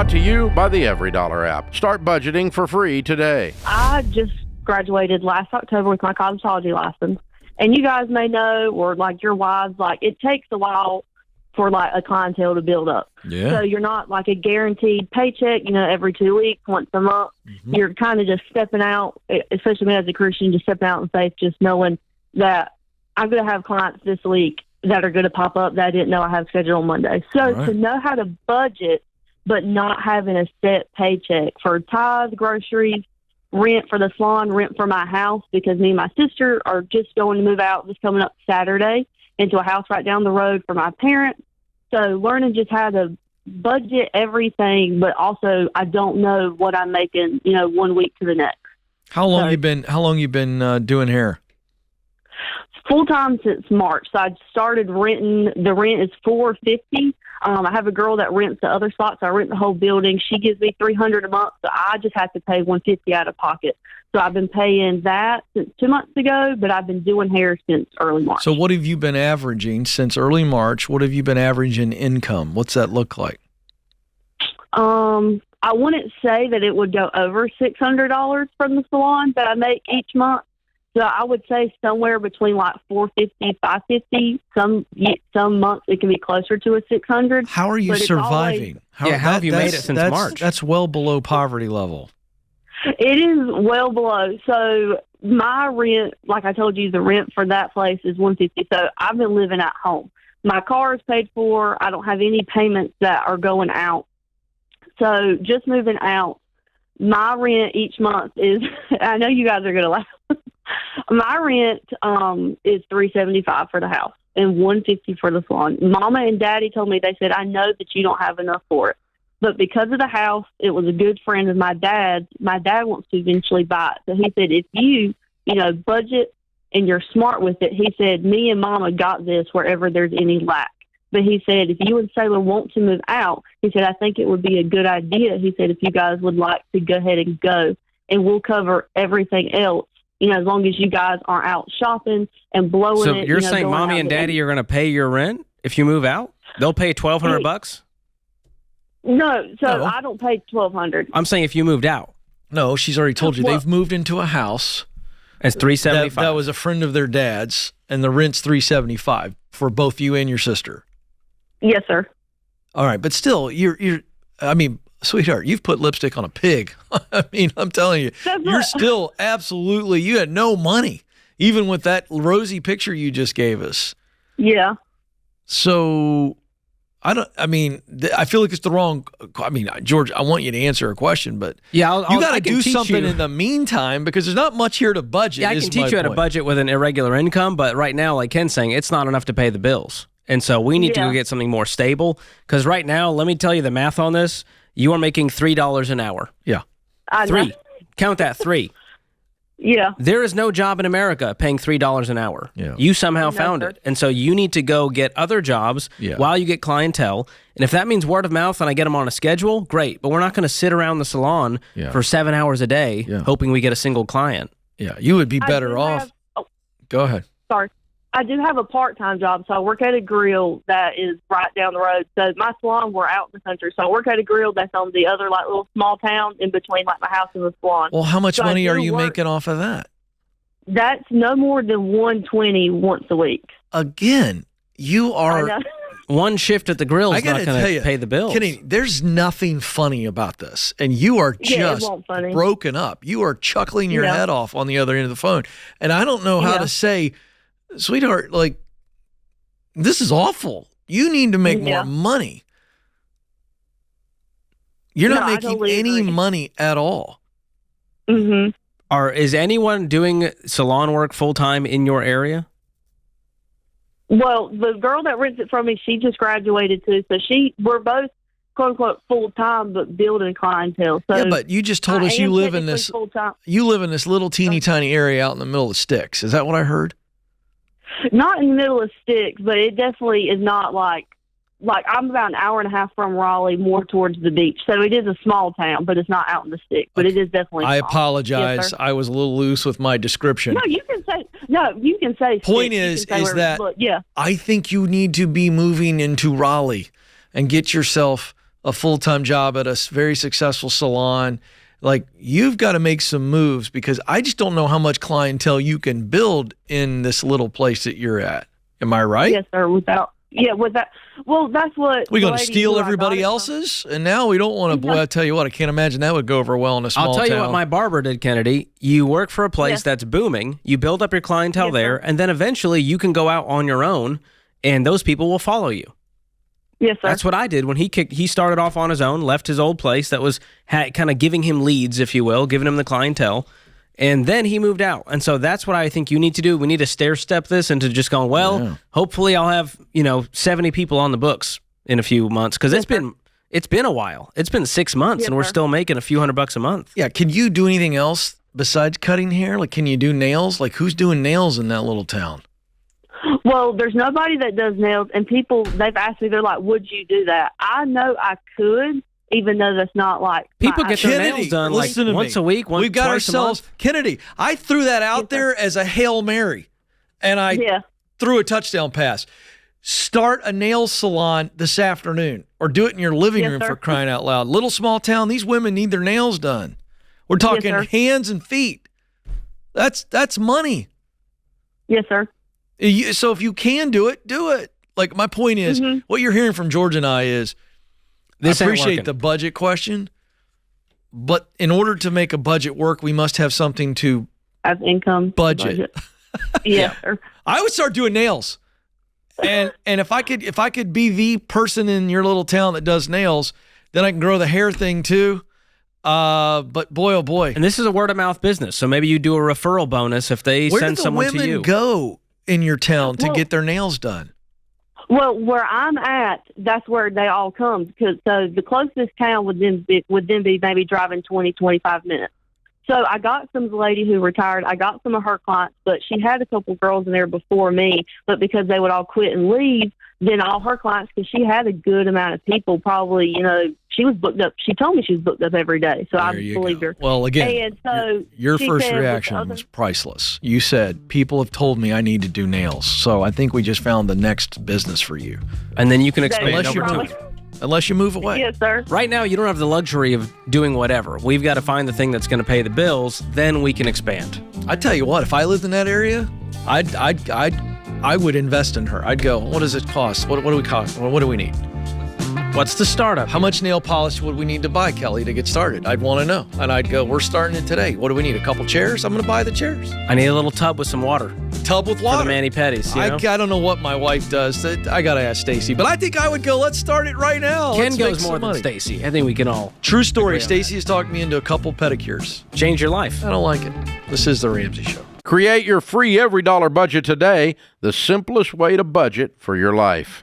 Brought to you by the Every Dollar app. Start budgeting for free today. I just graduated last October with my cosmetology license. And you guys may know, or like your wives, like it takes a while for like a clientele to build up. Yeah. So you're not like a guaranteed paycheck, every 2 weeks, once a month. Mm-hmm. You're kind of just stepping out, especially me as a Christian, just stepping out in faith, just knowing that I'm going to have clients this week that are going to pop up that I didn't know I have scheduled on Monday. So to know how to budget, but not having a set paycheck for tithes, groceries, rent for the salon, rent for my house, because me and my sister are just going to move out this coming up Saturday into a house right down the road for my parents. So learning just how to budget everything, but also I don't know what I'm making, 1 week to the next. How long you been doing hair? Full time since March. So I started renting. The rent is $450. I have a girl that rents the other spots. So I rent the whole building. She gives me $300 a month. So I just have to pay $150 out of pocket. So I've been paying that since 2 months ago, but I've been doing hair since early March. So what have you been averaging since early March? What have you been averaging income? What's that look like? I wouldn't say that it would go over $600 from the salon that I make each month. So I would say somewhere between like $450, $550. Some months it can be closer to a $600. How are you surviving? How have you made it since March? That's well below poverty level. It is well below. So my rent, like I told you, the rent for that place is $150. So I've been living at home. My car is paid for. I don't have any payments that are going out. So just moving out, my rent each month is, I know you guys are going to laugh. My rent is $375 for the house and $150 for the salon. Mama and Daddy told me, they said, I know that you don't have enough for it. But because of the house, it was a good friend of my dad. My dad wants to eventually buy it. So he said, if you, budget and you're smart with it, he said, me and Mama got this wherever there's any lack. But he said, if you and Sailor want to move out, he said, I think it would be a good idea. He said, if you guys would like to go ahead and go, and we'll cover everything else, as long as you guys aren't out shopping and blowing it. So you're saying Mommy and Daddy are going to pay your rent if you move out? They'll pay $1,200? No, so I don't pay $1,200. I'm saying if you moved out. No, she's already told you. They've moved into a house. It's $375. That was a friend of their dad's, and the rent's $375 for both you and your sister. Yes, sir. All right, but still, sweetheart, you've put lipstick on a pig. I'm telling you, you're still absolutely, you had no money, even with that rosy picture you just gave us. Yeah. So, I feel like it's the wrong, George, I want you to answer a question, but you got to do something in the meantime because there's not much here to budget. Yeah, I can teach you how to budget with an irregular income, but right now, like Ken's saying, it's not enough to pay the bills. And so we need to go get something more stable because right now, let me tell you the math on this. You are making $3 an hour. Yeah. Three. Count that, 3. Yeah. There is no job in America paying $3 an hour. Yeah. You somehow found it. And so you need to go get other jobs while you get clientele. And if that means word of mouth and I get them on a schedule, great. But we're not going to sit around the salon for 7 hours a day hoping we get a single client. Yeah. You would be better off. Go ahead. Sorry. I do have a part-time job, so I work at a grill that is right down the road. So my salon, we're out in the country. So I work at a grill that's on the other little small town in between my house and the salon. Well, how much money are you making off of that? That's no more than $120 once a week. Again, you are one shift at the grill is not going to pay the bills. Kenny, there's nothing funny about this, and you are just broken up. You are chuckling your head off on the other end of the phone, and I don't know how to say, sweetheart, like, this is awful. You need to make more money. You're not making any money at all. Mm-hmm. Is anyone doing salon work full-time in your area? Well, the girl that rents it from me, she just graduated too. So we're both, quote unquote, full-time, but building clientele. So yeah, but you just told us you live in this little teeny tiny area out in the middle of sticks. Is that what I heard? Not in the middle of sticks, but it definitely is not like I'm about an hour and a half from Raleigh, more towards the beach. So it is a small town, but it's not out in the sticks. But it is definitely I small. apologize. Yes, I was a little loose with my description. No, you can say Point sticks. is that I think you need to be moving into Raleigh and get yourself a full-time job at a very successful salon. Like, you've got to make some moves, because I just don't know how much clientele you can build in this little place that you're at. Am I right? Yes, sir. Well, that's what we're going to steal everybody else's, and now we don't want to. Boy, I tell you what, I can't imagine that would go over well in a small town. I'll tell you what my barber did, Kennedy. You work for a place that's booming. You build up your clientele there, and then eventually you can go out on your own, and those people will follow you. Yes, sir. That's what I did when he started off on his own, left his old place that was kind of giving him leads, if you will, giving him the clientele, and then he moved out. And so that's what I think you need to do. We need to stair-step this into just going, hopefully I'll have 70 people on the books in a few months, because it's been a while. It's been 6 months, and we're still making a few $100 a month. Yeah. Can you do anything else besides cutting hair? Like, can you do nails? Like, who's doing nails in that little town? Well, there's nobody that does nails, and people, they've asked me, they're like, would you do that? I know I could, even though that's not like... People get their nails done like once a week, We've got twice ourselves... a month. Kennedy, I threw that out there as a Hail Mary, and I threw a touchdown pass. Start a nail salon this afternoon, or do it in your living room, for crying out loud. Little small town, these women need their nails done. We're talking hands and feet. That's money. Yes, sir. So if you can do it, do it. Like, my point is, what you're hearing from George and I is, I appreciate the budget question, but in order to make a budget work, we must have something to have income budget. Yes, sir. I would start doing nails, and if I could be the person in your little town that does nails, then I can grow the hair thing too. But boy, oh boy, and this is a word of mouth business, so maybe you do a referral bonus if they send someone to you. Where do the women go in your town to get their nails done? Well, where I'm at, that's where they all come. Because so the closest town would then be maybe driving 20, 25 minutes. So I got some lady who retired. I got some of her clients, but she had a couple girls in there before me. But because they would all quit and leave, then all her clients, because she had a good amount of people, probably, she was booked up. She told me she was booked up every day. So I believed her. Well, again, and so your first reaction was priceless. You said, people have told me I need to do nails. So I think we just found the next business for you. And then you can expand unless you move away. Yes, sir. Right now, you don't have the luxury of doing whatever. We've got to find the thing that's going to pay the bills. Then we can expand. I tell you what, if I lived in that area, I would invest in her. I'd go, what does it cost? What do we cost? What do we need? What's the startup? How much nail polish would we need to buy, Kelly, to get started? I'd want to know. And I'd go, we're starting it today. What do we need? A couple chairs? I'm going to buy the chairs. I need a little tub with some water. Tub with water? For the mani-pedis, I don't know what my wife does. I got to ask Stacy. But I think I would go, let's start it right now. Ken goes more than Stacy. I think we can all... True story. Stacy has talked me into a couple pedicures. Change your life. I don't like it. This is The Ramsey Show. Create your free every dollar budget today, the simplest way to budget for your life.